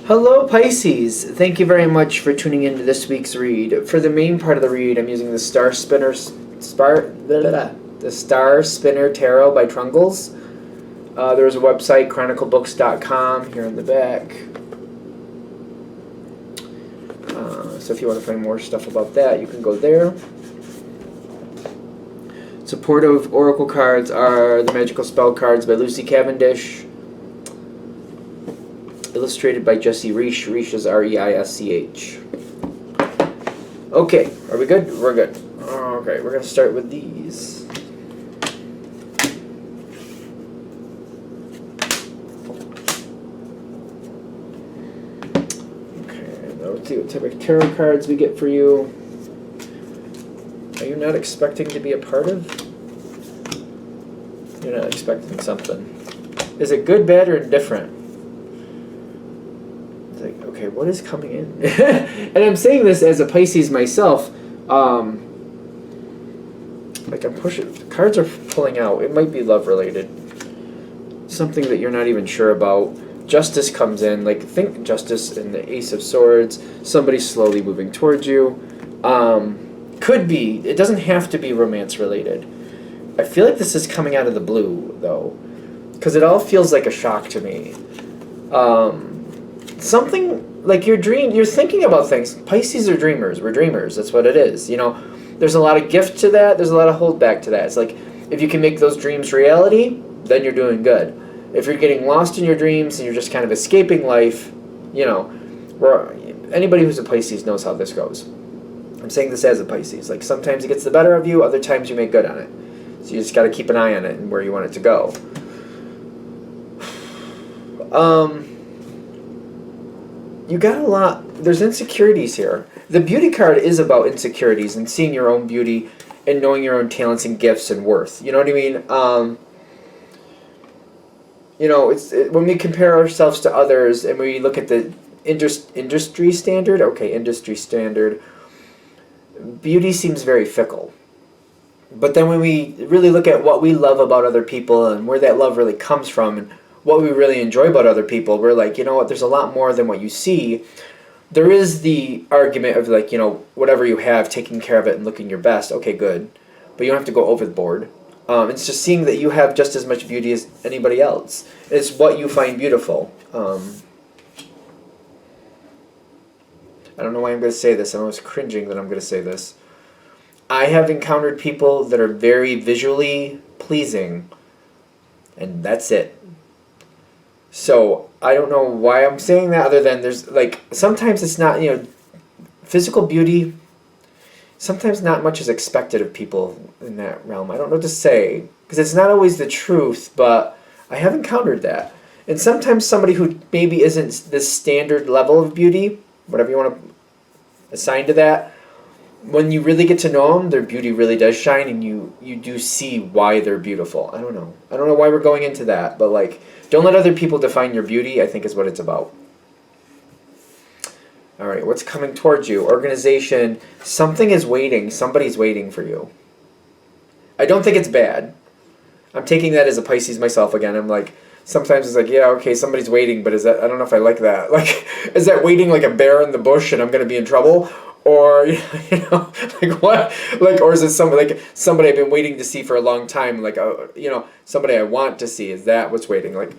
Hello, Pisces. Thank you very much for tuning in to this week's read. For the main part of the read, I'm using the the Star Spinner Tarot by Trungles. There's a website, chroniclebooks.com, here in the back. So if you want to find more stuff about that, you can go there. Supportive oracle cards are the Magical Spell cards by Lucy Cavendish. Illustrated by Jesse Reisch. Reisch is R-E-I-S-C-H. Okay, are we good? We're good. Okay, we're going to start with these. Okay, now let's see what type of tarot cards we get for you. Are you not expecting to be a part of? You're not expecting something. Is it good, bad, or indifferent? Okay, what is coming in? And I'm saying this as a Pisces myself. Like I'm pushing, cards are pulling out. It might be love related. Something that you're not even sure about. Justice comes in. Like think Justice and the Ace of Swords. Somebody slowly moving towards you. Could be. It doesn't have to be romance related. I feel like this is coming out of the blue though, because it all feels like a shock to me. Something like you're thinking about things. Pisces are dreamers. We're dreamers. That's what it is. You know, there's a lot of gift to that. There's a lot of holdback to that. It's like if you can make those dreams reality, then you're doing good. If you're getting lost in your dreams and you're just kind of escaping life, you know, anybody who's a Pisces knows how this goes. I'm saying this as a Pisces. Like sometimes it gets the better of you. Other times you make good on it. So you just got to keep an eye on it and where you want it to go. You got a lot. There's insecurities here. The beauty card is about insecurities and seeing your own beauty and knowing your own talents and gifts and worth. You know what I mean? You know, when we compare ourselves to others and we look at the industry standard. Okay, industry standard. Beauty seems very fickle. But then when we really look at what we love about other people and where that love really comes from and what we really enjoy about other people, we're like, you know what, there's a lot more than what you see. There is the argument of like, you know, whatever you have, taking care of it and looking your best. Okay, good. But you don't have to go overboard. It's just seeing that you have just as much beauty as anybody else. It's what you find beautiful. I don't know why I'm going to say this. I'm almost cringing that I'm going to say this. I have encountered people that are very visually pleasing, and that's it. So I don't know why I'm saying that other than there's like sometimes it's not, you know, physical beauty, sometimes not much is expected of people in that realm. I don't know what to say because it's not always the truth, but I have encountered that. And sometimes somebody who maybe isn't the standard level of beauty, whatever you want to assign to that, when you really get to know them, their beauty really does shine and you do see why they're beautiful. I don't know why we're going into that, but like, don't let other people define your beauty, I think is what it's about. All right, what's coming towards you? Organization. Something is waiting. Somebody's waiting for you. I don't think it's bad. I'm taking that as a Pisces myself again. I'm like, sometimes it's like, yeah, okay, somebody's waiting, but is that, I don't know if I like that. Like, is that waiting like a bear in the bush and I'm going to be in trouble? Or, you know, like what? Like, or is it somebody I've been waiting to see for a long time? Like, you know, somebody I want to see. Is that what's waiting? Like,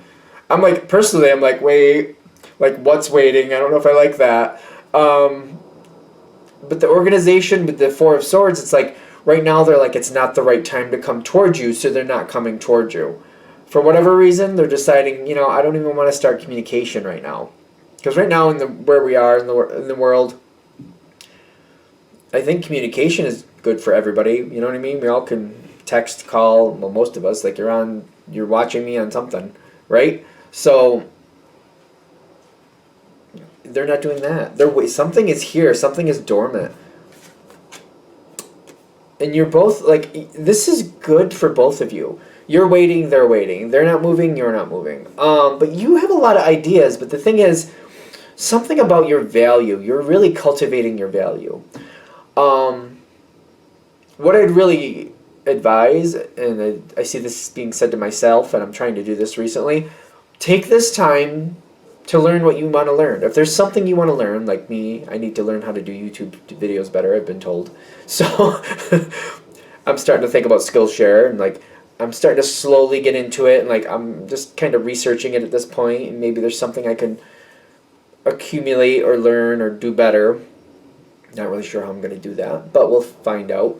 I'm like, personally, I'm like, wait, like what's waiting? I don't know if I like that. But the organization with the Four of Swords, it's like, right now they're like, it's not the right time to come towards you, so they're not coming towards you. For whatever reason, they're deciding, you know, I don't even want to start communication right now. Because right now, where we are in the world, I think communication is good for everybody. You know what I mean? We all can text, call. Well, most of us, like you're watching me on something, right? So they're not doing that. Something is here. Something is dormant. And you're both like, this is good for both of you. You're waiting. They're waiting. They're not moving. You're not moving. But you have a lot of ideas. But the thing is, something about your value. You're really cultivating your value. What I'd really advise, and I see this being said to myself, and I'm trying to do this recently, take this time to learn what you want to learn. If there's something you want to learn, like me, I need to learn how to do YouTube videos better, I've been told. So I'm starting to think about Skillshare, and like I'm starting to slowly get into it, and like I'm just kind of researching it at this point, and maybe there's something I can accumulate or learn or do better. Not really sure how I'm going to do that, but we'll find out.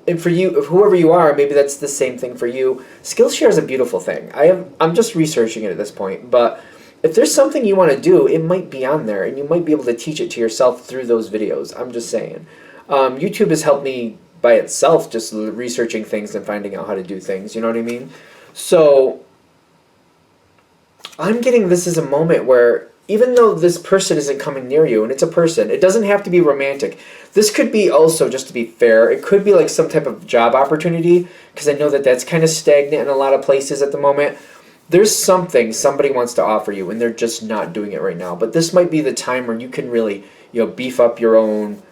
And for you, whoever you are, maybe that's the same thing for you. Skillshare is a beautiful thing. I'm just researching it at this point, but if there's something you want to do, it might be on there, and you might be able to teach it to yourself through those videos. I'm just saying. YouTube has helped me by itself, just researching things and finding out how to do things. You know what I mean? So I'm getting this as a moment where even though this person isn't coming near you, and it's a person, it doesn't have to be romantic. This could be also, just to be fair, it could be like some type of job opportunity, because I know that that's kind of stagnant in a lot of places at the moment. There's something somebody wants to offer you, and they're just not doing it right now. But this might be the time where you can really, beef up your own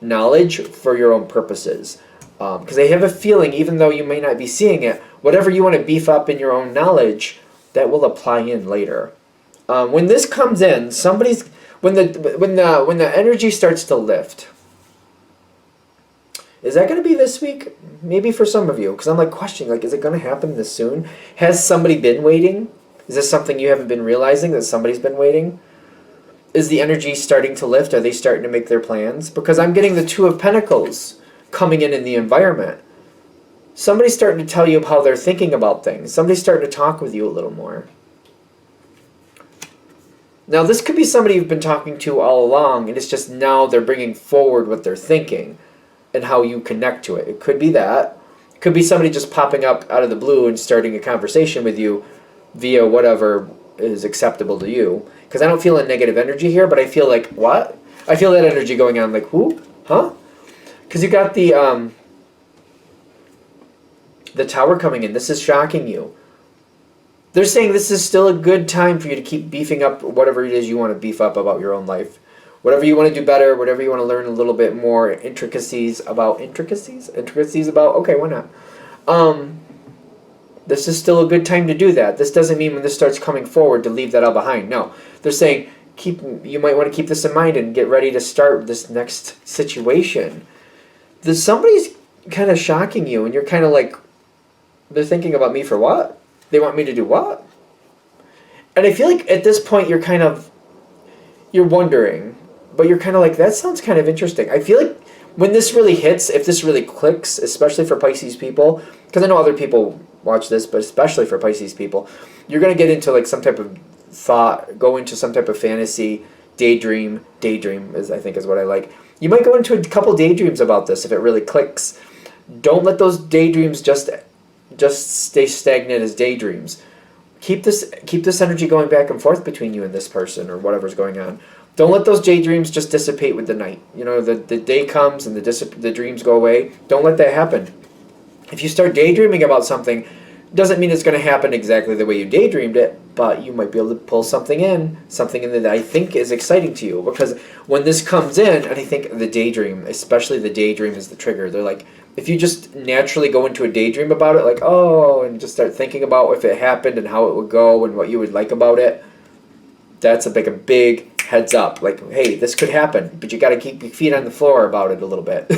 knowledge for your own purposes. Because I have a feeling, even though you may not be seeing it, whatever you want to beef up in your own knowledge, that will apply in later. When this comes in, when the energy starts to lift, is that going to be this week? Maybe for some of you, because I'm like questioning, like, is it going to happen this soon? Has somebody been waiting? Is this something you haven't been realizing, that somebody's been waiting? Is the energy starting to lift? Are they starting to make their plans? Because I'm getting the Two of Pentacles coming in the environment. Somebody's starting to tell you how they're thinking about things. Somebody's starting to talk with you a little more. Now, this could be somebody you've been talking to all along, and it's just now they're bringing forward what they're thinking and how you connect to it. It could be that. It could be somebody just popping up out of the blue and starting a conversation with you via whatever is acceptable to you. Because I don't feel a negative energy here, but I feel like, what? I feel that energy going on, like, who? Huh? Because you got the Tower coming in. This is shocking you. They're saying this is still a good time for you to keep beefing up whatever it is you want to beef up about your own life. Whatever you want to do better, whatever you want to learn a little bit more intricacies about, okay, why not? This is still a good time to do that. This doesn't mean when this starts coming forward to leave that all behind. No. They're saying you might want to keep this in mind and get ready to start this next situation. Somebody's kind of shocking you, and you're kind of like, they're thinking about me for what? They want me to do what? And I feel like at this point you're wondering, but you're kind of like, that sounds kind of interesting. I feel like when this really hits, if this really clicks, especially for Pisces people, because I know other people watch this, but especially for Pisces people, you're going to get into like some type of thought, go into some type of fantasy, daydream is, I think, is what I like. You might go into a couple daydreams about this if it really clicks. Don't let those daydreams just stay stagnant as daydreams. Keep this energy going back and forth between you and this person or whatever's going on. Don't let those daydreams just dissipate with the night. The day comes and the dreams go away. Don't let that happen. If you start daydreaming about something, doesn't mean it's going to happen exactly the way you daydreamed it, but you might be able to pull something in that I think is exciting to you. Because when this comes in, and I think the daydream, especially the daydream, is the trigger. They're like, if you just naturally go into a daydream about it, like, oh, and just start thinking about if it happened and how it would go and what you would like about it, that's a big heads up. Like, hey, this could happen, but you got to keep your feet on the floor about it a little bit.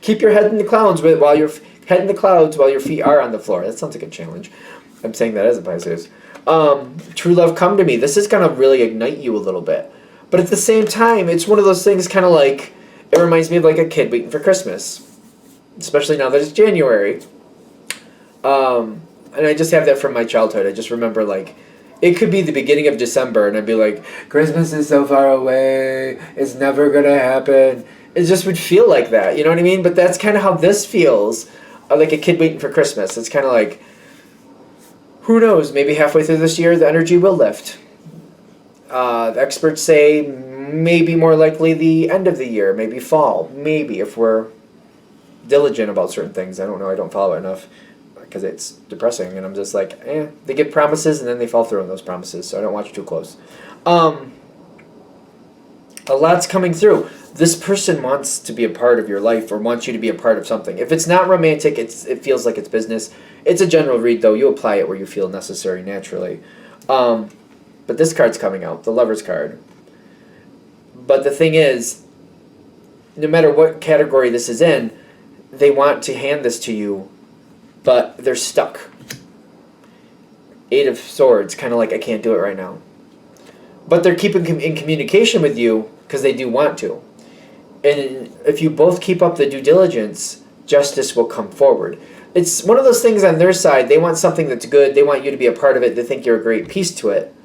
Keep your head in the clouds while your feet are on the floor. That sounds like a challenge. I'm saying that as a Pisces. True love, come to me. This is going to really ignite you a little bit. But at the same time, it's one of those things kind of like, it reminds me of like a kid waiting for Christmas. Especially now that it's January. And I just have that from my childhood. I just remember, like, it could be the beginning of December, and I'd be like, Christmas is so far away. It's never going to happen. It just would feel like that. You know what I mean? But that's kind of how this feels. Like a kid waiting for Christmas. It's kind of like, who knows? Maybe halfway through this year, the energy will lift. The experts say maybe more likely the end of the year, maybe fall. Maybe if we're diligent about certain things. I don't know. I don't follow it enough because it's depressing, and I'm just like, they give promises and then they fall through on those promises, so I don't watch too close. A lot's coming through. This person wants to be a part of your life or wants you to be a part of something. If it's not romantic, it feels like it's business. It's a general read, though. You apply it where you feel necessary naturally. But this card's coming out, the Lover's card. But the thing is, no matter what category this is in, they want to hand this to you, but they're stuck. Eight of Swords, kind of like, I can't do it right now. But they're keeping in communication with you because they do want to. And if you both keep up the due diligence, justice will come forward. It's one of those things on their side. They want something that's good. They want you to be a part of it. They think you're a great piece to it.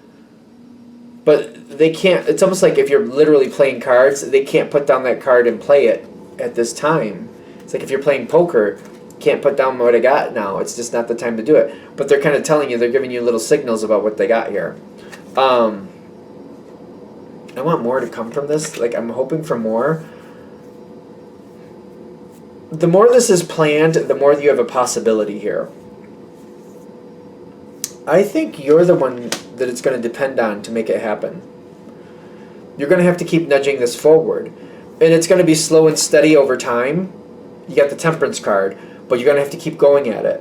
But they can't. It's almost like if you're literally playing cards, they can't put down that card and play it at this time. It's like if you're playing poker, can't put down what I got now. It's just not the time to do it. But they're kind of telling you, they're giving you little signals about what they got here. I want more to come from this. Like, I'm hoping for more. The more this is planned, the more you have a possibility here. I think you're the one that it's going to depend on to make it happen. You're going to have to keep nudging this forward. And it's going to be slow and steady over time. You got the Temperance card, but you're going to have to keep going at it.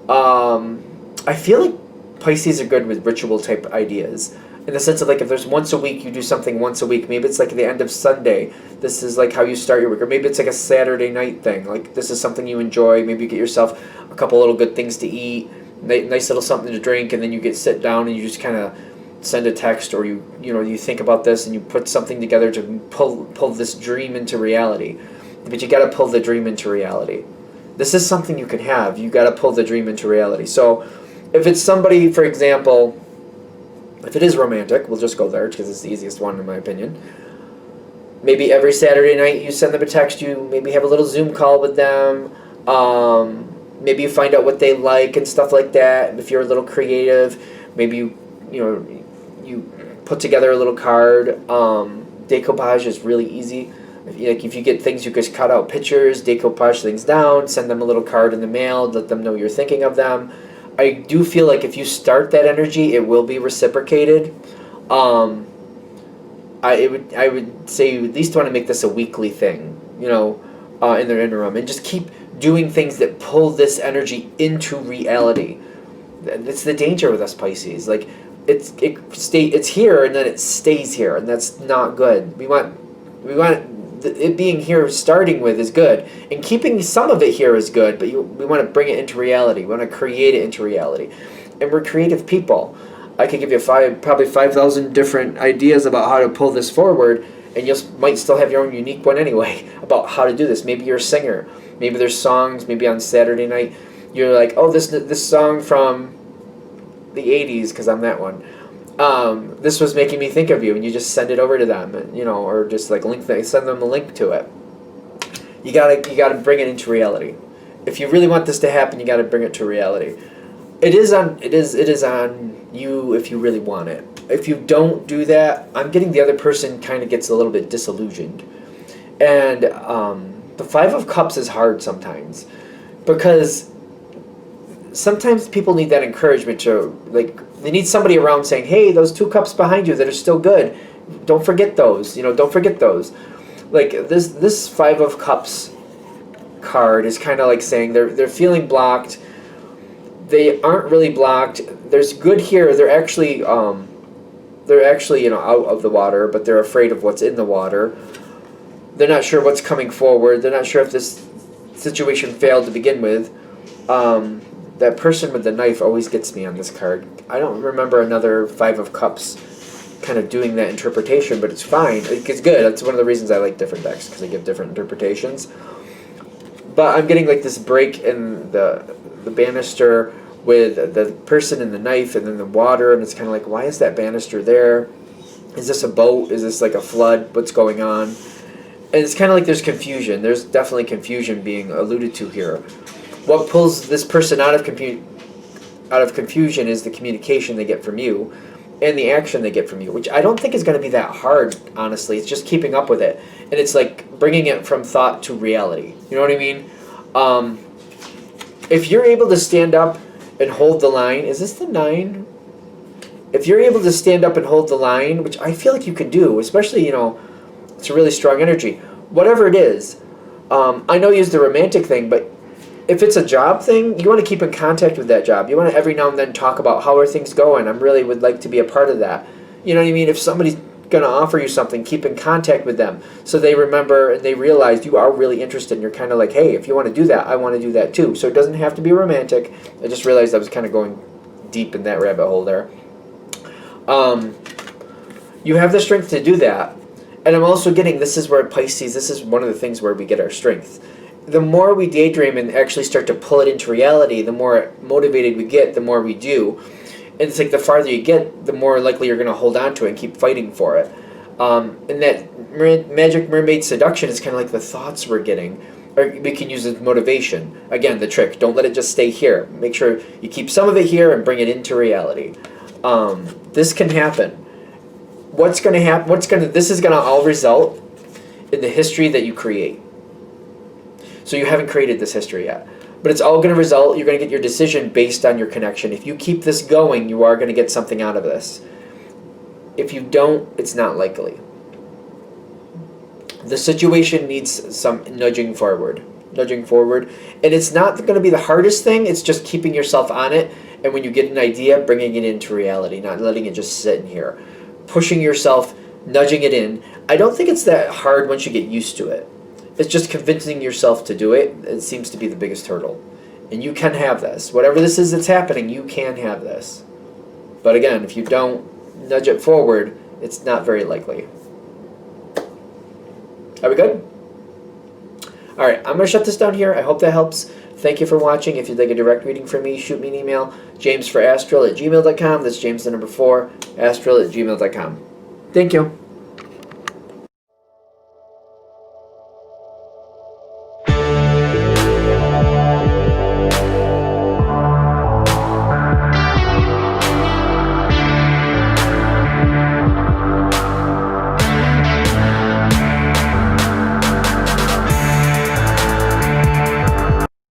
I feel like Pisces are good with ritual type ideas. In the sense of, like, if there's once a week, you do something once a week. Maybe it's like the end of Sunday. This is like how you start your week. Or maybe it's like a Saturday night thing. Like, this is something you enjoy. Maybe you get yourself a couple little good things to eat, nice little something to drink, and then you sit down and you just kind of send a text, or you think about this and you put something together to pull this dream into reality. But you got to pull the dream into reality. This is something you can have. You got to pull the dream into reality. So if it's somebody, for example, if it is romantic, we'll just go there because it's the easiest one in my opinion. Maybe every Saturday night you send them a text, you maybe have a little Zoom call with them. Maybe you find out what they like and stuff like that. If you're a little creative, maybe you put together a little card. Decoupage is really easy. If you get things, you just cut out pictures, decoupage things down, send them a little card in the mail, let them know you're thinking of them. I do feel like if you start that energy, it will be reciprocated. I would say you at least want to make this a weekly thing, in their interim, and just keep doing things that pull this energy into reality. It's the danger with us Pisces. Like, it's here and then it stays here, and that's not good. We want it being here, starting with, is good, and keeping some of it here is good, but we want to bring it into reality. We want to create it into reality, and we're creative people. I could give you probably 5,000 different ideas about how to pull this forward, and you might still have your own unique one anyway about how to do this. Maybe you're a singer. Maybe there's songs. Maybe on Saturday night you're like, oh, this song from the 80s, because I'm that one. This was making me think of you, and you just send it over to them, or just like send them a link to it. You gotta bring it into reality. If you really want this to happen, you gotta bring it to reality. It is on you if you really want it. If you don't do that, I'm getting the other person kind of gets a little bit disillusioned, and the Five of Cups is hard sometimes, because sometimes people need that encouragement to, like, they need somebody around saying, hey, those 2 cups behind you that are still good, don't forget those, don't forget those. Like, this Five of Cups card is kind of like saying they're feeling blocked. They aren't really blocked. There's good here. They're actually out of the water, but they're afraid of what's in the water. They're not sure what's coming forward. They're not sure if this situation failed to begin with. That person with the knife always gets me on this card. I don't remember another Five of Cups kind of doing that interpretation, but it's fine. It's good. That's one of the reasons I like different decks, because they give different interpretations. But I'm getting like this break in the banister with the person and the knife and then the water, and it's kind of like, why is that banister there? Is this a boat? Is this like a flood? What's going on? And it's kind of like there's confusion. There's definitely confusion being alluded to here. What pulls this person out of confusion is the communication they get from you and the action they get from you, which I don't think is going to be that hard, honestly. It's just keeping up with it. And it's like bringing it from thought to reality. You know what I mean? If you're able to stand up and hold the line, is this the 9? If you're able to stand up and hold the line, which I feel like you can do, especially, it's a really strong energy. Whatever it is, I know you use the romantic thing, but If it's a job thing, you want to keep in contact with that job. You want to every now and then talk about how are things going. I really would like to be a part of that. You know what I mean? If somebody's going to offer you something, keep in contact with them so they remember and they realize you are really interested, and you're kind of like, hey, if you want to do that, I want to do that too. So it doesn't have to be romantic. I just realized I was kind of going deep in that rabbit hole there. You have the strength to do that. And I'm also getting, this is where Pisces, this is one of the things where we get our strength. The more we daydream and actually start to pull it into reality, the more motivated we get, the more we do. And it's like the farther you get, the more likely you're going to hold on to it and keep fighting for it. And that magic mermaid seduction is kind of like the thoughts we're getting. Or we can use it as motivation. Again, the trick, don't let it just stay here. Make sure you keep some of it here and bring it into reality. This can happen. What's going to happen? This is going to all result in the history that you create. So you haven't created this history yet. But it's all going to result, you're going to get your decision based on your connection. If you keep this going, you are going to get something out of this. If you don't, it's not likely. The situation needs some nudging forward. And it's not going to be the hardest thing, it's just keeping yourself on it. And when you get an idea, bringing it into reality, not letting it just sit in here. Pushing yourself, nudging it in. I don't think it's that hard once you get used to it. It's just convincing yourself to do it. It seems to be the biggest hurdle. And you can have this. Whatever this is that's happening, you can have this. But again, if you don't nudge it forward, it's not very likely. Are we good? All right, I'm going to shut this down here. I hope that helps. Thank you for watching. If you'd like a direct reading from me, shoot me an email, jamesforastral@gmail.com. That's James the number 4, astral@gmail.com. Thank you.